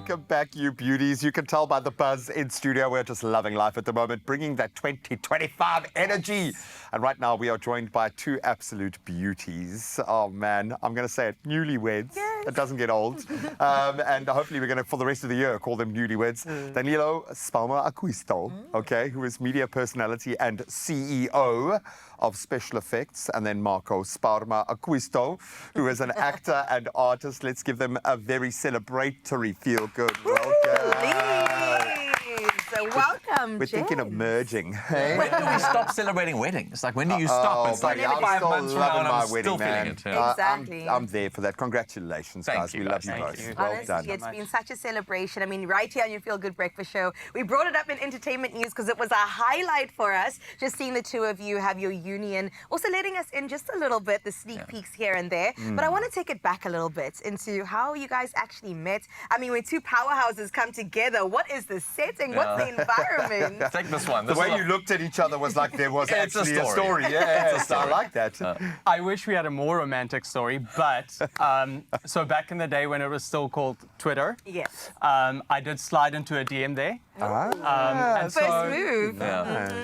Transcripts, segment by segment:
Welcome back, you beauties. You can tell by the buzz in studio. We're just loving life at the moment, bringing that 2025 energy. And right now, we are joined by two absolute beauties. Oh, man, I'm going to say it, newlyweds. Yes. It doesn't get old. And hopefully, we're going to, for the rest of the year, call them newlyweds. Danilo Acquisto, okay, who is media personality and CEO of Special Effects, and then Marco Sparma Acquisto, who is an actor and artist. Let's give them a very celebratory feel-good welcome. Welcome, We're thinking of merging. Hey? When do we stop celebrating weddings? Like, when do you stop? It's like I'm 5 still months from loving now, my I'm wedding, still feeling man. it. Yeah. Exactly. I'm there for that. Congratulations, guys. We love you Thank both. you. Well Honestly, done. it's been such a celebration. I mean, right here on your Feel Good Breakfast Show, we brought it up in entertainment news because it was a highlight for us, just seeing the two of you have your union, also letting us in just a little bit, the sneak peeks here and there. But I want to take it back a little bit into how you guys actually met. I mean, when two powerhouses come together, what is the setting? What's the environment? Take this one. The way you looked at each other was like there was It's a actually a story. story. Yeah, I like that. I wish we had a more romantic story, but so back in the day when it was still called Twitter, Yes. I did slide into a DM there. And First move.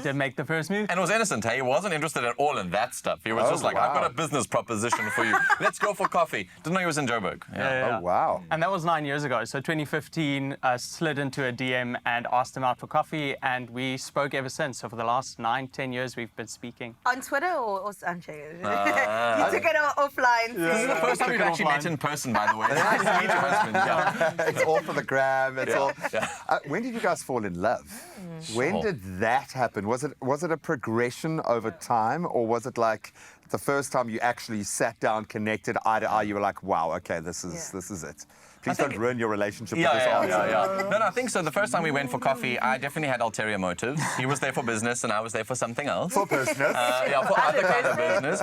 Did make the first move. And it was innocent, hey? He wasn't interested at all in that stuff. He was just like, I've got a business proposition for you. Let's go for coffee. Didn't know he was in Joburg. Yeah. Oh, wow. And that was 9 years ago. So 2015, slid into a DM and asked him out for coffee, and we spoke ever since. So for the last 9-10 years, we've been speaking. On Twitter or Sanchez? You took it offline. This is the first time we've actually met in person, by the way. It's nice to meet your husband. It's all for the gram. It's all. When did you guys fall in love? When did that happen? Was it a progression over time, or was it like the first time you actually sat down, connected eye to eye? You were like, wow, okay, this is it. Please don't ruin your relationship with this answer. No, I think so. The first time we went for coffee, I definitely had ulterior motives. He was there for business, and I was there for something else. For business. For other kind of business.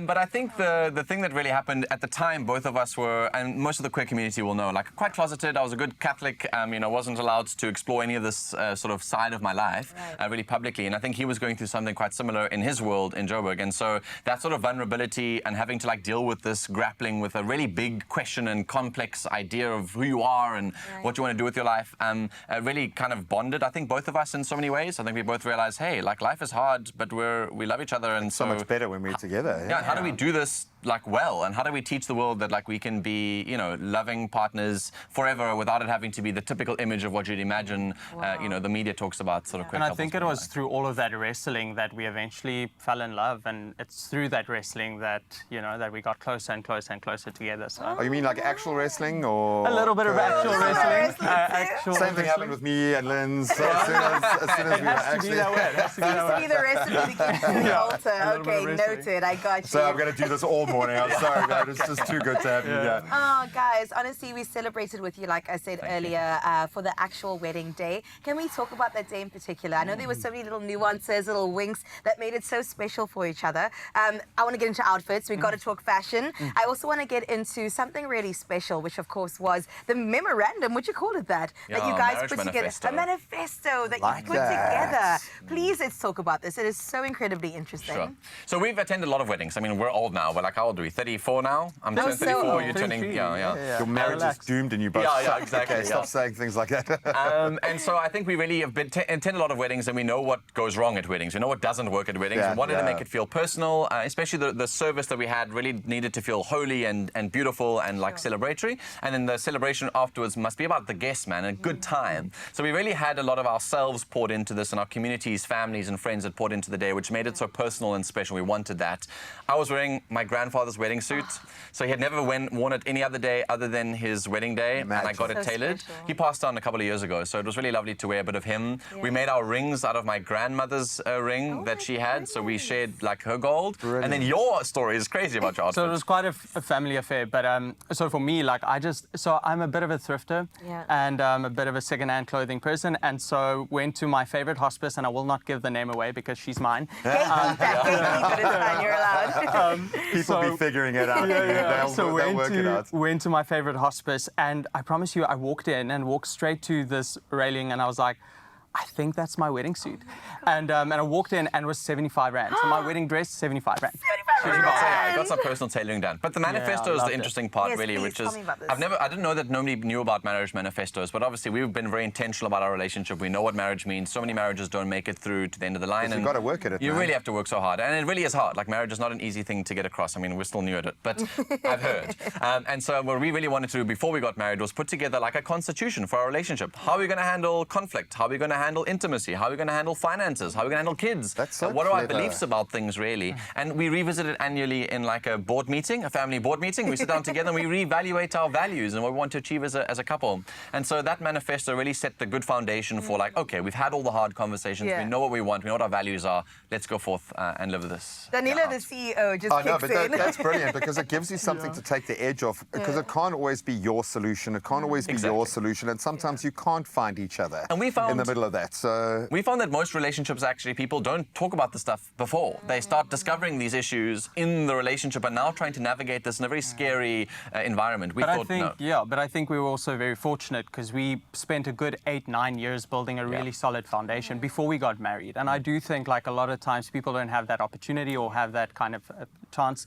But I think the thing that really happened at the time, both of us were, and most of the queer community will know, like quite closeted. I was a good Catholic. Wasn't allowed to explore any of this sort of side of my life really publicly. And I think he was going through something quite similar in his world in Joburg. And so that sort of vulnerability and having to like deal with this, grappling with a really big question and complex idea of who you are and what you want to do with your life, really kind of bonded, I think, both of us in so many ways. I think we both realized, hey, like life is hard, but we love each other, and so much better when we're together. Yeah, how do we do this like well, and how do we teach the world that like we can be, loving partners forever without it having to be the typical image of what you'd imagine, the media talks about sort of queer And I couples think it being was like. through all of that wrestling that we eventually fell in love, and it's through that wrestling that, that we got closer and closer and closer together. So Oh, you mean like actual wrestling, or a little bit of actual wrestling. Same thing happened with me and Lynn's. As soon as we were actually. Seems to be the recipe to keep to the altar. Okay, noted. I got you. So I'm going to do this all morning. I'm sorry, man. It's just too good to have you here. Oh, guys, honestly, we celebrated with you, like I said earlier, for the actual wedding day. Can we talk about that day in particular? I know there were so many little nuances, little winks that made it so special for each other. I want to get into outfits. We've got to talk fashion. I also want to get into something really special, which, of course, was the memorandum, would you call it that you guys put together. Manifesto. A manifesto that Like you put together. Please, let's talk about this. It is so incredibly interesting. Sure. So we've attended a lot of weddings. I mean, we're old now. We're like, how old are we? 34 now? I'm turning 34. You're turning, Your marriage is doomed and you both suck. exactly. Okay, stop saying things like that. And so I think we really have attended a lot of weddings, and we know what goes wrong at weddings. We know what doesn't work at weddings. We wanted to make it feel personal, especially the service that we had really needed to feel holy and beautiful and like celebratory. And then the celebration afterwards must be about the guests, man, and a good time. So we really had a lot of ourselves poured into this, and our communities, families and friends had poured into the day, which made it so personal and special. We wanted that. I was wearing my grandfather's wedding suit, so he had never worn it any other day other than his wedding day, and I got it tailored. He passed on a couple of years ago, so it was really lovely to wear a bit of him. We made our rings out of my grandmother's ring that she had, so we shared like her gold. Brilliant. And then your story is crazy about your outfit. So it was quite a family affair, but so for me, like I'm a bit of a thrifter and I'm a bit of a second-hand clothing person, and so went to my favorite hospice, and I will not give the name away because she's mine. Gatekeep it, it's fine, you're allowed. People be figuring it out. They'll work it out. Went to my favorite hospice, and I promise you, I walked in and walked straight to this railing, and I was like, I think that's my wedding suit. And I walked in and it was 75 rand. So my wedding dress, 75 rand. 75 I got some personal tailoring done. But the manifesto is loved the it. interesting part, Yes, really, please, which tell is me about this. I didn't know that nobody knew about marriage manifestos, but obviously we've been very intentional about our relationship. We know what marriage means. So many marriages don't make it through to the end of the line. You've got to work at it, You man. really have to work so hard. And it really is hard. Like, marriage is not an easy thing to get across. I mean, we're still new at it, but I've heard. And so what we really wanted to do before we got married was put together like a constitution for our relationship. How are we going to handle conflict? How are we going to handle intimacy? How are we going to handle finances? How are we going to handle kids? That's so What are our clever. beliefs about things, really? And we revisit it annually in like a board meeting, a family board meeting. We sit down together and we reevaluate our values and what we want to achieve as a couple. And so that manifesto really set the good foundation for like, okay, we've had all the hard conversations. Yeah. We know what we want. We know what our values are. Let's go forth and live this. Danilo, out. the CEO, just I know, kicks but in. that's brilliant because it gives you something to take the edge off. Because it can't always be your solution. It can't always be your Exactly. solution. And sometimes you can't find each other And we in found- the middle of that. So We found that most relationships, actually, people don't talk about the stuff before. They start discovering these issues in the relationship and now trying to navigate this in a very scary environment. We But thought, no. but I think we were also very fortunate because we spent a good 8-9 years building a really solid foundation before we got married. And I do think like a lot of times people don't have that opportunity or have that kind of chance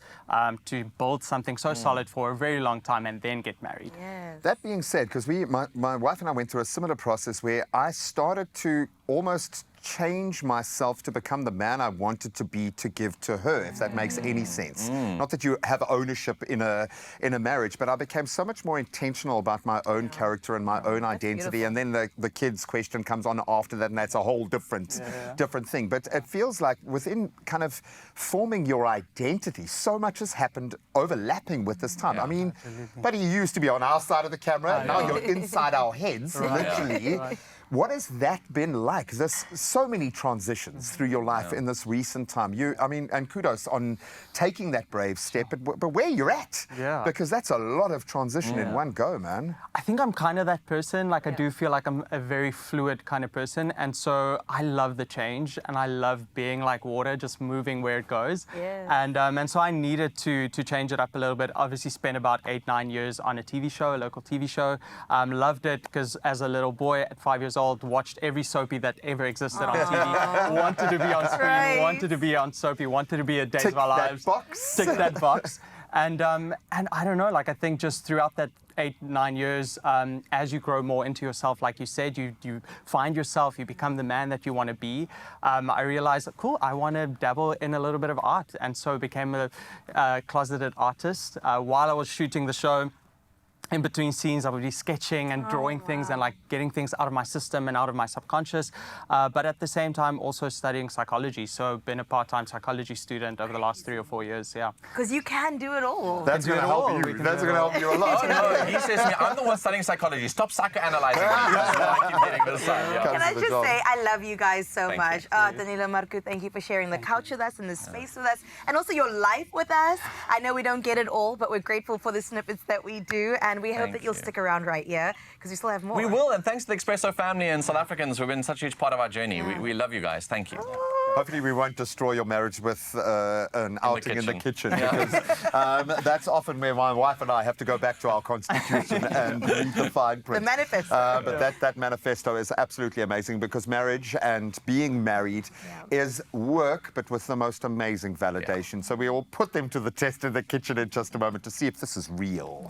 to build something so solid for a very long time and then get married. Yes. that being said, because my wife and I went through a similar process where I started to almost change myself to become the man I wanted to be to give to her, if that makes any sense. Not that you have ownership in a marriage, but I became so much more intentional about my own character and my own identity. beautiful. And then the kids question comes on after that, and that's a whole different thing. But it feels like within kind of forming your identity, so much has happened overlapping with this time. I mean, but you used to be on our side of the camera, now you're inside our heads, literally. What has that been like? There's so many transitions through your life in this recent time. And kudos on taking that brave step, but where you're at. Yeah. Because that's a lot of transition in one go, man. I think I'm kind of that person. Like I do feel like I'm a very fluid kind of person. And so I love the change and I love being like water, just moving where it goes. Yeah. And so I needed to change it up a little bit. Obviously spent about 8-9 years on a TV show, a local TV show. Loved it because as a little boy at 5 years old, watched every soapy that ever existed on TV. Wanted to be on screen, Right. wanted to be on soapy, wanted to be a Days Tick of Our that Lives. box. Tick that box. And I don't know, like I think just throughout that 8-9 years, as you grow more into yourself, like you said, you find yourself, you become the man that you want to be. I realized, cool, I want to dabble in a little bit of art. And so became a closeted artist. While I was shooting the show, in between scenes, I would be sketching and drawing things and like getting things out of my system and out of my subconscious. But at the same time, also studying psychology. So been a part-time psychology student over the last 3 or 4 years, yeah. Because you can do it all. That's do going to it all. help We you. can That's do it going to help you a lot. Oh, no, he says to me, I'm the one studying psychology. Stop psychoanalyzing me. That's why I keep getting this side. Yeah. Can I the just job. say, I love you guys so Thank much. you. Danilo, Marco, thank you for sharing the couch with us and the space with us, and also your life with us. I know we don't get it all, but we're grateful for the snippets that we do, and we hope Thank that you'll you. stick around right here, because we still have more. We will, and thanks to the Expresso family and South Africans who've been such a huge part of our journey. We love you guys. Thank you. Hopefully we won't destroy your marriage with an outing in the kitchen, Yeah. because that's often where my wife and I have to go back to our constitution and read the fine print. The manifesto. But that manifesto is absolutely amazing because marriage and being married is work, but with the most amazing validation. So we will put them to the test in the kitchen in just a moment to see if this is real.